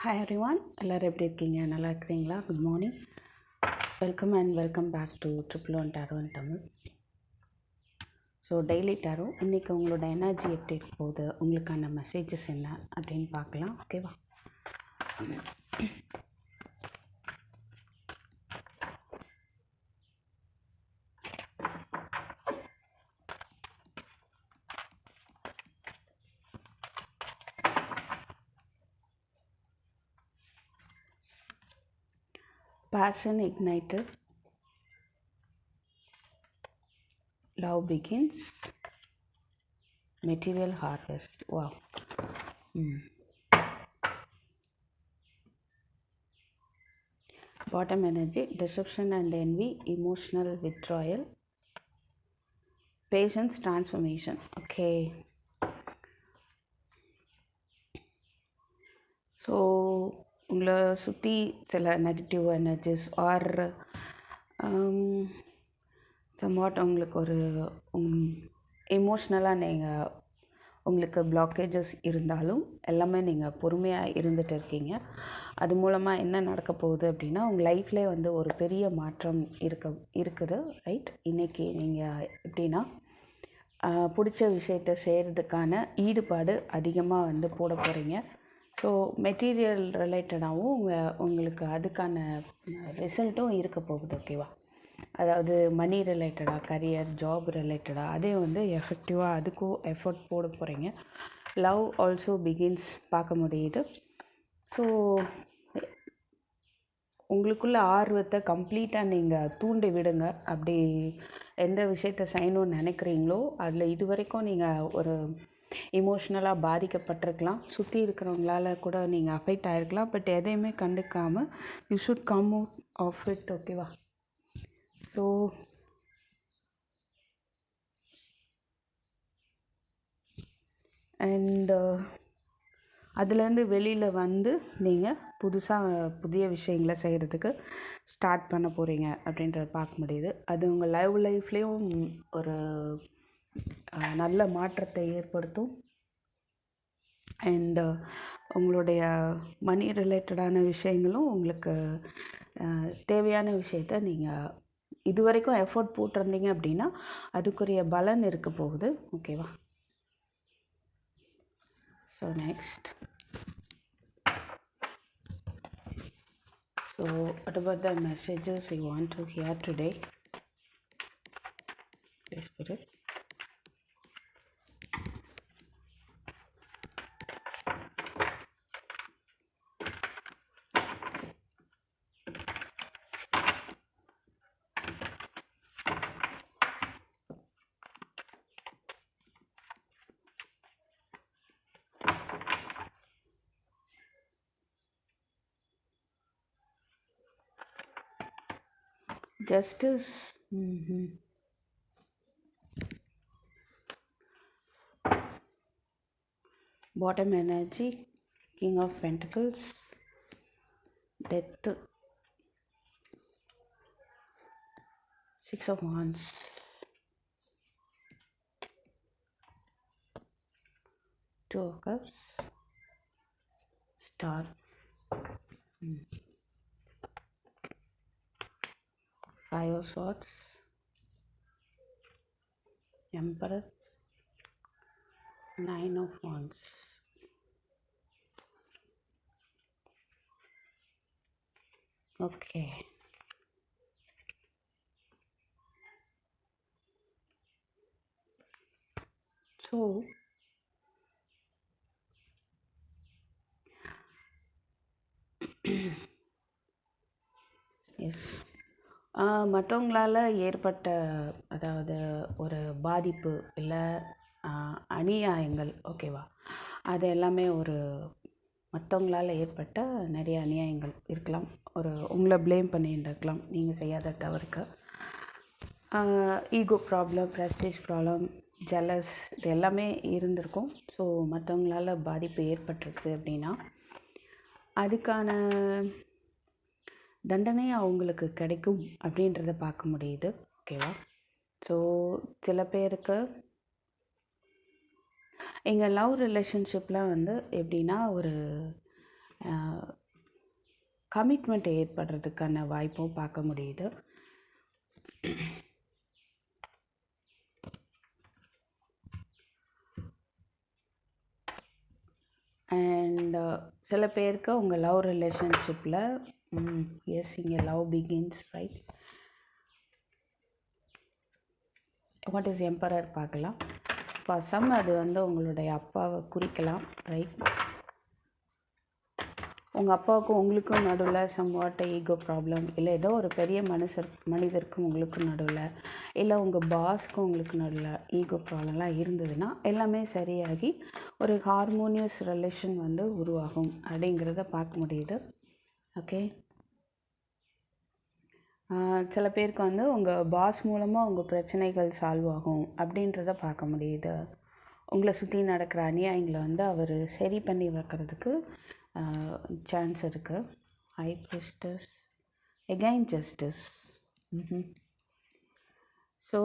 Hi everyone, எல்லோரும் எப்படி இருக்கீங்க? நல்லா இருக்கிறீங்களா? Good morning, welcome back to triple one tarot in Tamil. So daily tarot இன்றைக்கி உங்களோட எனர்ஜி எப்படி இருக்க போகுது, உங்களுக்கான மெசேஜஸ் என்ன அப்படின்னு பார்க்கலாம். ஓகேவா? Passion ignited, love begins, material harvest. Wow. Bottom energy, deception and envy, emotional withdrawal, patience, transformation. Okay. So உங்களை சுற்றி சில நெகட்டிவ் எனர்ஜிஸ் ஆர் சம்வாட் உங்களுக்கு ஒரு எமோஷ்னலாக நீங்கள் உங்களுக்கு பிளாக்கேஜஸ் இருந்தாலும் எல்லாமே நீங்கள் பொறுமையாக இருந்துகிட்டு இருக்கீங்க. அது மூலமாக என்ன நடக்க போகுது அப்படின்னா, உங்கள் லைஃப்லேயே வந்து ஒரு பெரிய மாற்றம் இருக்குது. ரைட்? இன்றைக்கி நீங்கள் எப்படின்னா பிடிச்ச விஷயத்தை செய்கிறதுக்கான ஈடுபாடு அதிகமாக வந்து போட போகிறீங்க. ஸோ மெட்டீரியல் ரிலேட்டடாகவும் உங்களுக்கு அதுக்கான ரிசல்ட்டும் இருக்க போகுது. ஓகேவா? அதாவது மணி ரிலேட்டடாக, கரியர், ஜாப் ரிலேட்டடாக அதே வந்து எஃபெக்டிவாக அதுக்கும் எஃபர்ட் போட போகிறீங்க. லவ் ஆல்சோ பிகின்ஸ் பார்க்க முடியுது. ஸோ உங்களுக்குள்ள ஆர்வத்தை கம்ப்ளீட்டாக நீங்கள் தூண்டி விடுங்க. அப்படி எந்த விஷயத்தை செய்யணும்னு நினைக்கிறீங்களோ அதில் இது வரைக்கும் நீங்கள் ஒரு இமோஷ்னலாக பாதிக்கப்பட்டிருக்கலாம், சுற்றி இருக்கிறவங்களால கூட நீங்கள் அஃபெக்ட் ஆகிருக்கலாம். பட் எதையுமே கண்டுக்காமல் you should come out of it. ஓகேவா? ஸோ அண்டு அதுலேருந்து வெளியில் வந்து நீங்கள் புதிய விஷயங்களை செய்கிறதுக்கு ஸ்டார்ட் பண்ண போகிறீங்க அப்படின்றத பார்க்க முடியுது. அது உங்கள் லைஃப்லேயும் ஒரு நல்ல மாற்றத்தை ஏற்படுத்தும். அண்டு உங்களுடைய மணி ரிலேட்டடான விஷயங்களும் உங்களுக்கு தேவையான விஷயத்த நீங்கள் இது வரைக்கும் எஃபோர்ட் போட்டிருந்தீங்க அப்படின்னா அதுக்குரிய பலன் இருக்க போகுது. ஓகேவா? So next, so what about the messages you want to hear today? Please put it. Justice. Bottom energy, King of Pentacles, Death, Six of Wands, Two of Cups, Star, Five of Swords, Emperor, Nine of Wands. Okay. So yes, மற்றவங்களால் ஏற்பட்ட அதாவது ஒரு பாதிப்பு இல்லை அநியாயங்கள், ஓகேவா, அது எல்லாமே ஒரு மற்றவங்களால் ஏற்பட்ட நிறைய அநியாயங்கள் இருக்கலாம். ஒரு உங்களை ப்ளேம் பண்ணிட்டு இருக்கலாம் நீங்கள் செய்யாத தவறுக்கு. Ego problem, prestige problem, jealous, இது எல்லாமே இருந்திருக்கும். ஸோ மற்றவங்களால் பாதிப்பு ஏற்பட்டிருக்கு அப்படின்னா அதுக்கான தண்டனை அவங்களுக்கு கிடைக்கும் அப்படின்றத பார்க்க முடியுது. ஓகேவா? ஸோ சில பேருக்கு எங்கள் லவ் ரிலேஷன்ஷிப்பில் வந்து எப்படின்னா ஒரு கமிட்மெண்ட் ஏற்படுறதுக்கான வாய்ப்பும் பார்க்க முடியுது. அண்ட் சில பேருக்கு உங்கள் லவ் ரிலேஷன்ஷிப்பில் எஸ் இங்கே love begins, right. What is emperor பார்க்கலாம். ஃபார் சம் அது வந்து உங்களுடைய அப்பாவை குறிக்கலாம், ரைட். உங்கள் அப்பாவுக்கும் உங்களுக்கும் நடுவில் சம்வாட் ஈகோ ப்ராப்ளம், இல்லை ஏதோ ஒரு பெரிய மனிதருக்கும் உங்களுக்கும் நடுவில், இல்லை உங்கள் பாஸ்க்கும் உங்களுக்கு நடுவில் ஈகோ ப்ராப்ளம்லாம் இருந்ததுன்னா எல்லாமே சரியாகி ஒரு ஹார்மோனியஸ் ரிலேஷன் வந்து உருவாகும் அப்படிங்கிறத பார்க்க முடியுது. ஓகே. சில பேருக்கு வந்து உங்கள் பாஸ் மூலமாக உங்கள் பிரச்சனைகள் சால்வ் ஆகும் அப்படின்றத பார்க்க முடியுது. உங்களை சுற்றி நடக்கிற அநியாயங்களை வந்து அவர் சரி பண்ணி வைக்கிறதுக்கு சான்ஸ் இருக்குது. High priestess, again justice. So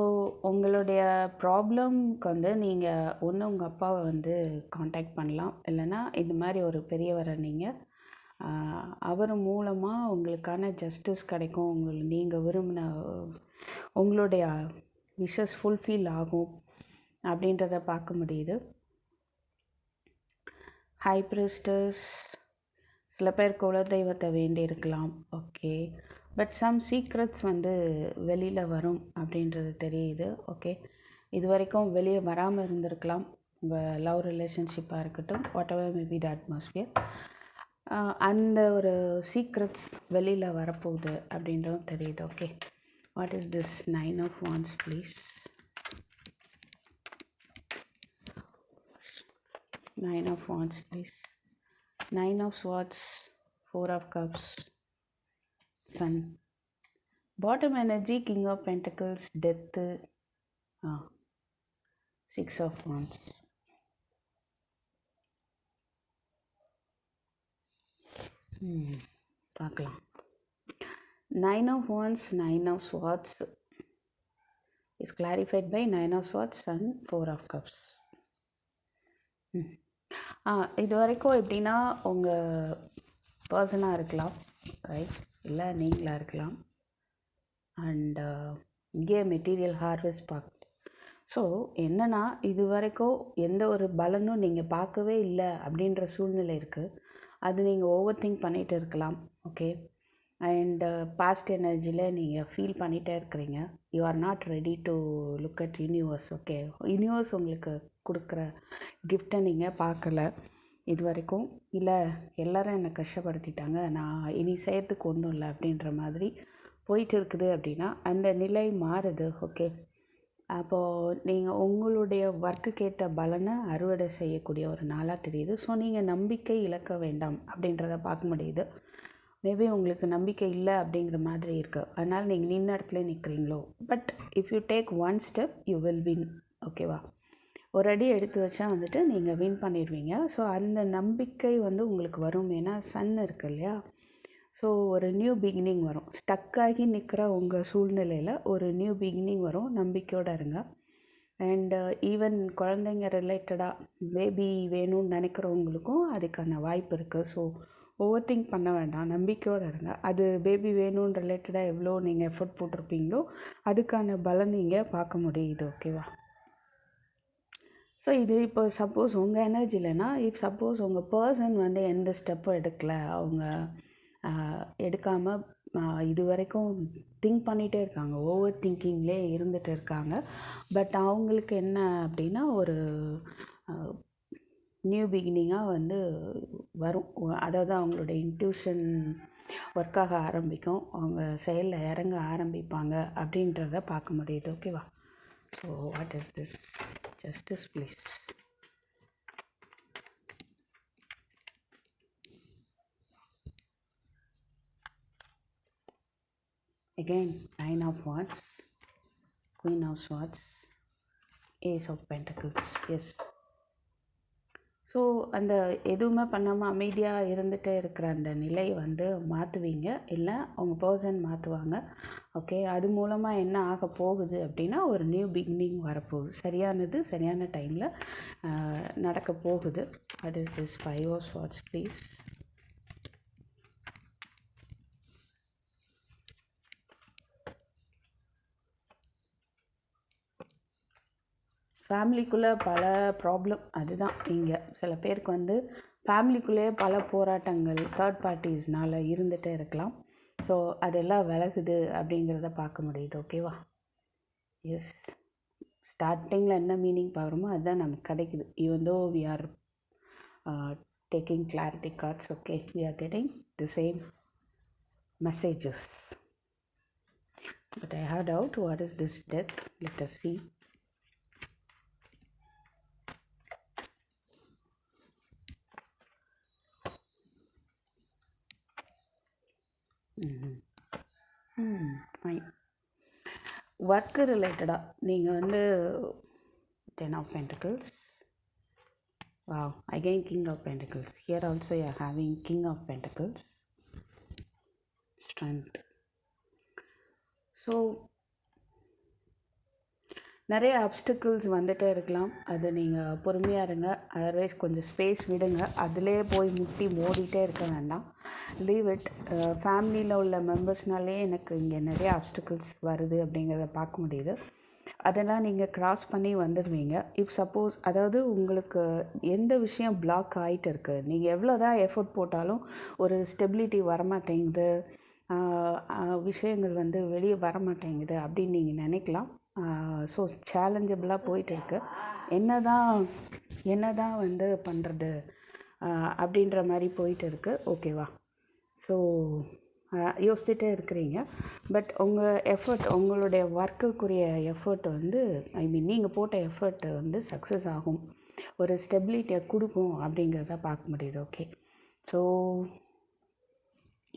உங்களுடைய ப்ராப்ளம்க்கு வந்து நீங்கள் ஒன்று உங்கள் அப்பாவை வந்து காண்டாக்ட் பண்ணலாம், இல்லைன்னா இந்த மாதிரி ஒரு பெரியவரை நீங்கள் அவர் மூலமாக உங்களுக்கான ஜஸ்டிஸ் கிடைக்கும், நீங்கள் விரும்பின உங்களுடைய விஷஸ் ஃபுல்ஃபில் ஆகும் அப்படின்றத பார்க்க முடியுது. ஹை பிரிஸ்டஸ், சில பேர் குலதெய்வத்தை வேண்டி இருக்கலாம், ஓகே. பட் சம் சீக்ரெட்ஸ் வந்து வெளியில் வரும் அப்படின்றது தெரியுது, ஓகே. இது வரைக்கும் வெளியே வராமல் இருந்திருக்கலாம் உங்கள் லவ் ரிலேஷன்ஷிப்பாக இருக்கட்டும், what ever maybe the atmosphere. அந்த ஒரு சீக்ரெட்ஸ் வெளியில் வரப்போகுது அப்படின்றதும் தெரியுது, okay. What is this 9 of Wands please. 9 of Wands please. 9 of Swords, 4 of Cups, Sun. Bottom energy, King of Pentacles, Death, 6 of Wands. பார்க்கலாம். 9 of Wands, 9 of Swords is clarified by 9 of Swords, Sun, 4 of Cups. இது வரைக்கும் எப்படின்னா உங்கள் பர்சனாக இருக்கலாம், right, இல்லை நீங்களாக இருக்கலாம். அண்ட் இங்கே மெட்டீரியல் ஹார்வெஸ்ட் பார்க்க. ஸோ என்னென்னா இது வரைக்கும் எந்த ஒரு பலனும் நீங்கள் பார்க்கவே இல்லை அப்படின்ற சூழ்நிலை இருக்குது. அது நீங்கள் ஓவர் திங்க் பண்ணிகிட்டு இருக்கலாம், ஓகே. அண்ட் பாஸ்ட் எனர்ஜியில் நீங்கள் ஃபீல் பண்ணிகிட்டே இருக்கிறீங்க. You are not ready to look at universe, okay. Universe உங்களுக்கு கொடுக்குற கிஃப்டை நீங்கள் பார்க்கல இது வரைக்கும். இல்லை எல்லோரும் என்னை கஷ்டப்படுத்திட்டாங்க, நான் இனி செய்யறதுக்கு ஒன்றும் இல்லை அப்படின்ற மாதிரி போயிட்டு இருக்குது அப்படின்னா அந்த நிலை மாறுது, ஓகே. அப்போது நீங்கள் உங்களுடைய ஒர்க்குக்கேற்ற பலனை அறுவடை செய்யக்கூடிய ஒரு நாளாக தெரியுது. ஸோ நீங்கள் நம்பிக்கை இழக்க வேண்டாம் அப்படின்றத பார்க்க முடியுது. மேபி உங்களுக்கு நம்பிக்கை இல்லை அப்படிங்கிற மாதிரி இருக்குது, அதனால் நீங்கள் நின்ன இடத்துல நிற்கிறீங்களோ. But if you take one step you will win, ஓகேவா. ஒரு அடி எடுத்து வச்சா வந்துட்டு நீங்கள் வின் பண்ணிடுவீங்க. ஸோ அந்த நம்பிக்கை வந்து உங்களுக்கு வரும். ஏன்னா சன் இருக்குது இல்லையா. ஸோ ஒரு நியூ பிகினிங் வரும். ஸ்டக்காகி நிற்கிற உங்கள் சூழ்நிலையில் ஒரு நியூ பிகினிங் வரும். நம்பிக்கையோடு இருங்க. அண்டு ஈவன் குழந்தைங்க ரிலேட்டடாக பேபி வேணும்னு நினைக்கிறவங்களுக்கும் அதுக்கான வாய்ப்பு இருக்குது. ஸோ ஓவர் திங்க் பண்ண வேண்டாம், நம்பிக்கையோடு இருங்க. அது பேபி வேணும்னு ரிலேட்டடாக எவ்வளோ நீங்கள் எஃபர்ட் போட்டிருப்பீங்களோ அதுக்கான பலன் நீங்கள் பார்க்க முடியுது, ஓகேவா. ஸோ இது இப்போ சப்போஸ் உங்கள் எனர்ஜி இல்லைன்னா, இஃப் சப்போஸ் உங்கள் பர்சன் வந்து எந்த ஸ்டெப்பும் எடுக்கலை, அவங்க எடுக்காமல் இது வரைக்கும் திங்க் பண்ணிகிட்டே இருக்காங்க, ஓவர் திங்கிங்லே இருந்துகிட்டு இருக்காங்க. பட் அவங்களுக்கு என்ன அப்படின்னா ஒரு நியூ பிகினிங்காக வந்து வரும். அதாவது அவங்களோட இன்ட்யூஷன் ஒர்க்காக ஆரம்பிக்கும், அவங்க செயலில் இறங்க ஆரம்பிப்பாங்க அப்படின்றத பார்க்க முடியுது, ஓகேவா. So what is this justice please. Again 9 of Wands, Queen of Swords, Ace of Pentacles. Yes. So அந்த எதுவுமே பண்ணாமல் அமைதியாக இருந்துகிட்டே இருக்கிற அந்த நிலை வந்து மாற்றுவீங்க, இல்லை உங்கள் பர்சன் மாற்றுவாங்க, ஓகே. அது மூலமாக என்ன ஆக போகுது அப்படின்னா ஒரு நியூ பிகினிங் வரப்போகுது. சரியானது சரியான டைமில் நடக்க போகுது. What is this 5 of Swords please. ஃபேமிலிக்குள்ளே பல ப்ராப்ளம், அதுதான் இங்கே சில பேருக்கு வந்து ஃபேமிலிக்குள்ளேயே பல போராட்டங்கள் தேர்ட் பார்ட்டிஸ்னால் இருந்துகிட்டே இருக்கலாம். ஸோ அதெல்லாம் விலகுது அப்படிங்கிறத பார்க்க முடியுது. ஓகேவா? எஸ், ஸ்டார்டிங்கில் என்ன மீனிங் பார்க்குறோமோ அதுதான் நமக்கு கிடைக்குது. Even though we are taking clarity cards, okay, we are getting the same messages. But I had doubt, what is this death? Let us see. Fine. Work ரிலேட்டடாக நீங்கள் வந்து 10 of Pentacles. Wow, again King of Pentacles. Here also you are having King of Pentacles. Strength. So நிறைய அப்டிக்கிள்ஸ் வந்துகிட்டே இருக்கலாம். அது நீங்கள் பொறுமையாக இருங்க. அதர்வைஸ் கொஞ்சம் ஸ்பேஸ் விடுங்க. அதிலே போய் முட்டி மோடிட்டே இருக்க வேண்டாம். Leave it. ஃபேமிலியில் உள்ள மெம்பர்ஸ்னாலே எனக்கு இங்கே நிறைய அப்டிக்கிள்ஸ் வருது அப்படிங்கிறத பார்க்க முடியுது. அதெல்லாம் நீங்கள் க்ராஸ் பண்ணி வந்துடுவீங்க. இஃப் சப்போஸ், அதாவது உங்களுக்கு எந்த விஷயம் பிளாக் ஆகிட்டு இருக்குது, நீங்கள் எவ்வளோ தான் எஃபோர்ட் போட்டாலும் ஒரு ஸ்டெபிலிட்டி வரமாட்டேங்குது, விஷயங்கள் வந்து வெளியே வரமாட்டேங்குது அப்படின்னு நீங்கள் நினைக்கலாம். ஸோ சேலஞ்சபிளாக போயிட்டு இருக்கு. என்ன தான் வந்து பண்ணுறது அப்படின்ற மாதிரி போயிட்டு இருக்குது. ஓகேவா? ஸோ யோசிச்சுட்டே இருக்கிறீங்க. பட் உங்கள் எஃபர்ட், உங்களுடைய ஒர்க்குக்குரிய எஃபர்ட் வந்து நீங்கள் போட்ட எஃபர்ட் வந்து சக்ஸஸ் ஆகும், ஒரு ஸ்டெபிலிட்டியை கொடுக்கும் அப்படிங்கிறத பார்க்க முடியுது. ஓகே, ஸோ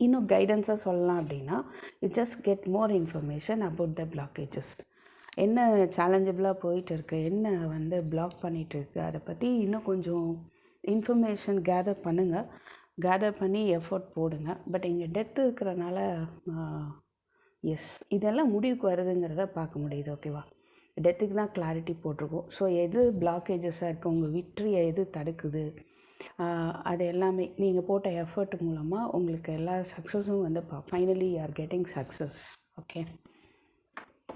இன்னும் கைடன்ஸாக சொல்லலாம் அப்படின்னா, you just get more information about the blockages. என்ன சேலஞ்சபிளாக போயிட்டு இருக்கு, என்ன வந்து பிளாக் பண்ணிகிட்ருக்கு, அதை பற்றி இன்னும் கொஞ்சம் இன்ஃபர்மேஷன் கேதர் பண்ணுங்கள். கேதர் பண்ணி எஃபோர்ட் போடுங்க. பட் இங்கே டெத்து இருக்கிறனால எஸ், இதெல்லாம் முடிவுக்கு வருதுங்கிறத பார்க்க முடியுது. ஓகேவா? டெத்துக்கு தான் கிளாரிட்டி போட்டிருக்கோம். ஸோ எது பிளாக்கேஜஸாக இருக்குது, உங்கள் விக்ட்ரியை எது தடுக்குது, அது எல்லாமே நீங்கள் போட்ட எஃபர்ட் மூலமாக உங்களுக்கு எல்லா சக்ஸஸும் வந்து finally you are getting success. Okay,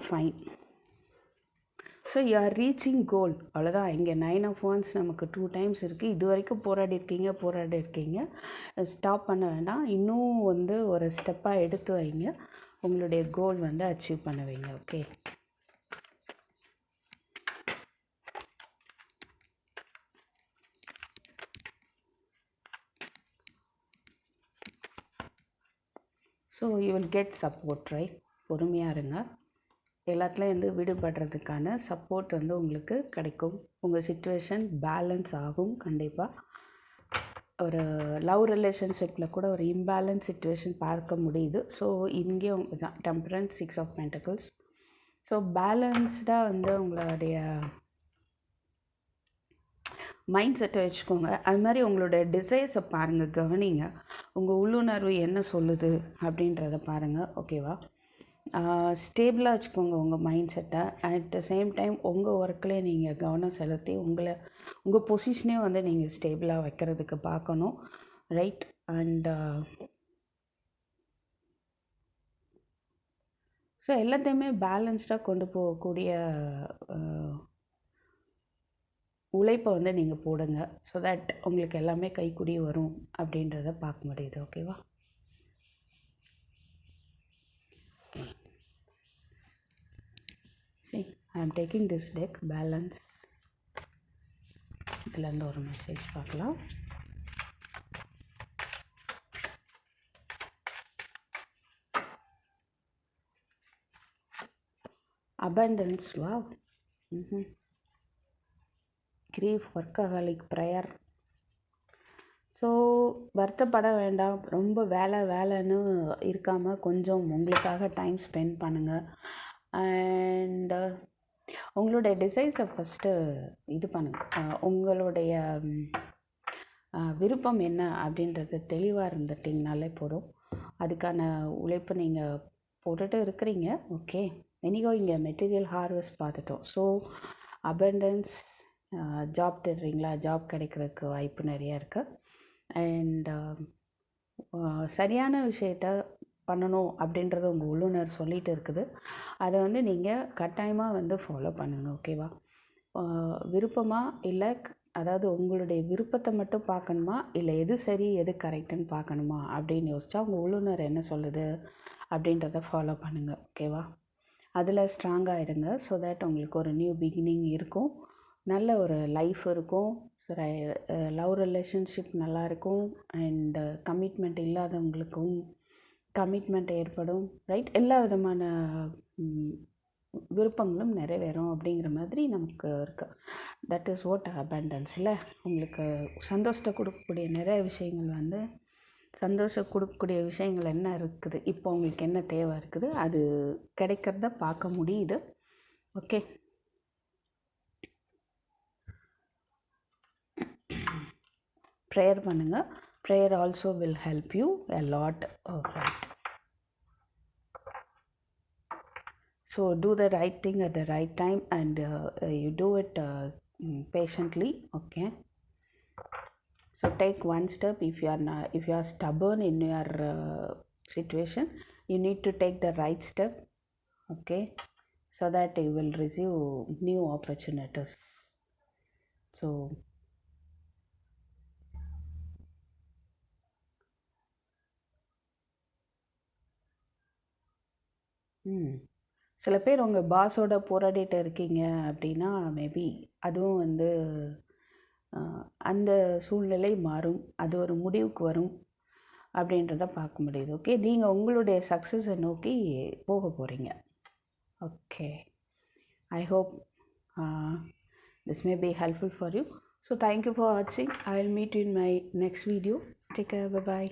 fine. So you are reaching goal. அவ்வளோதான். இங்கே 9 of Wands நமக்கு 2 times இருக்குது. இது வரைக்கும் போராடி இருக்கீங்க. ஸ்டாப் பண்ண வேண்டாம். இன்னும் வந்து ஒரு ஸ்டெப்பாக எடுத்து வைங்க. உங்களுடைய கோல் வந்து அச்சீவ் பண்ணுவீங்க. Okay, so you will get support, right? பொறுமையாக இருங்க. எல்லாத்துலேயும் வந்து விடுபடுறதுக்கான சப்போர்ட் வந்து உங்களுக்கு கிடைக்கும். உங்கள் சிச்சுவேஷன் பேலன்ஸ் ஆகும். கண்டிப்பாக ஒரு லவ் ரிலேஷன்ஷிப்பில் கூட ஒரு இம்பேலன்ஸ் சிச்சுவேஷன் பார்க்க முடியுது. ஸோ இங்கேயும் தான் டெம்பரன்ஸ், 6 of Pentacles. ஸோ பேலன்ஸ்டாக வந்து உங்களுடைய மைண்ட் செட்டை வச்சுக்கோங்க. அது மாதிரி உங்களோட டிசைர்ஸை பாருங்கள், கவனிங்க. உங்கள் உள்ளுணர்வு என்ன சொல்லுது அப்படின்றத பாருங்கள். ஓகேவா? ஸ்டேபிளாக வச்சுக்கோங்க உங்கள் மைண்ட் செட்டை. அட் த சேம் டைம் உங்கள் ஒர்க்கில் நீங்கள் கவனம் செலுத்தி உங்கள் பொசிஷனே வந்து நீங்கள் ஸ்டேபிளாக வைக்கிறதுக்கு பார்க்கணும், ரைட்? அண்ட் ஸோ எல்லாத்தையுமே பேலன்ஸ்டாக கொண்டு போகக்கூடிய உழைப்பை வந்து நீங்கள் போடுங்க. ஸோ தட் உங்களுக்கு எல்லாமே கைக்கூடி வரும் அப்படின்றத பார்க்க முடியுது. ஓகேவா? See, I am taking this deck, balance. இதுலேருந்து ஒரு மெசேஜ் பார்க்கலாம். abundance, wow. grief, workaholic, prayer. So வருத்தப்பட வேண்டாம். ரொம்ப வேலைன்னு இருக்காமல் கொஞ்சம் உங்களுக்காக டைம் ஸ்பெண்ட் பண்ணுங்கள். அண்ட் உங்களுடைய டிசைர்ஸை ஃபஸ்ட்டு இது பண்ணுங்கள். உங்களுடைய விருப்பம் என்ன அப்படின்றது தெளிவாக இருந்துட்டிங்கனாலே போதும். அதுக்கான உழைப்பு நீங்கள் போட்டுட்டு இருக்கிறீங்க. ஓகே, எனிகோ இங்கே மெட்டீரியல் ஹார்வெஸ்ட் பார்த்துட்டோம். ஸோ அபண்டன்ஸ், ஜாப் தேடுறீங்களா, ஜாப் கிடைக்கிறதுக்கு வாய்ப்பு நிறையா இருக்குது. அண்ட் சரியான விஷயத்த பண்ணணும் அப்படின்றது உங்கள் உள்ளுணர் சொல்லிகிட்டு இருக்குது. அதை வந்து நீங்கள் கட்டாயமாக வந்து ஃபாலோ பண்ணுங்கள். ஓகேவா? விருப்பமா இல்லை அதாவது உங்களுடைய விருப்பத்தை மட்டும் பார்க்கணுமா இல்லை எது சரி எது கரெக்டுன்னு பார்க்கணுமா அப்படின்னு யோசிச்சா உங்கள் உள்ளுணர் என்ன சொல்லுது அப்படின்றத ஃபாலோ பண்ணுங்கள். ஓகேவா? அதில் ஸ்ட்ராங்காக இருங்க. ஸோ தட் உங்களுக்கு ஒரு நியூ பிகினிங் இருக்கும், நல்ல ஒரு லைஃப் இருக்கும், லவ் ரிலேஷன்ஷிப் நல்லாயிருக்கும், அண்ட் கமிட்மெண்ட் இல்லாதவங்களுக்கும் கமிட்மெண்ட் ஏற்படும். ரைட்? எல்லா விதமான விருப்பங்களும் நிறைவேறும் அப்படிங்கிற மாதிரி நமக்கு இருக்குது. That is what abundance. இல்லை, உங்களுக்கு சந்தோஷத்தை கொடுக்கக்கூடிய நிறைய விஷயங்கள் சந்தோஷம் கொடுக்கக்கூடிய விஷயங்கள் என்ன இருக்குது, இப்போ உங்களுக்கு என்ன தேவை இருக்குது, அது கிடைக்கிறத பார்க்க முடியுது. ஓகே, ப்ரேயர் பண்ணுங்கள். Prayer also will help you a lot. Right. So do the right thing at the right time, and you do it patiently. Okay. So take one step. If you are stubborn in your situation, you need to take the right step. Okay, so that you will receive new opportunities. So சில பேர் உங்கள் பாஸோட போராடிட்டு இருக்கீங்க அப்படின்னா maybe அதுவும் அந்த சூழ்நிலை மாறும், அது ஒரு முடிவுக்கு வரும் அப்படின்றத பார்க்க முடியுது. ஓகே, நீங்கள் உங்களுடைய சக்ஸஸை நோக்கி போக போகிறீங்க. Okay, I hope this may be helpful for you. So thank you for watching. I will meet you in my next video. Take care. Bye bye.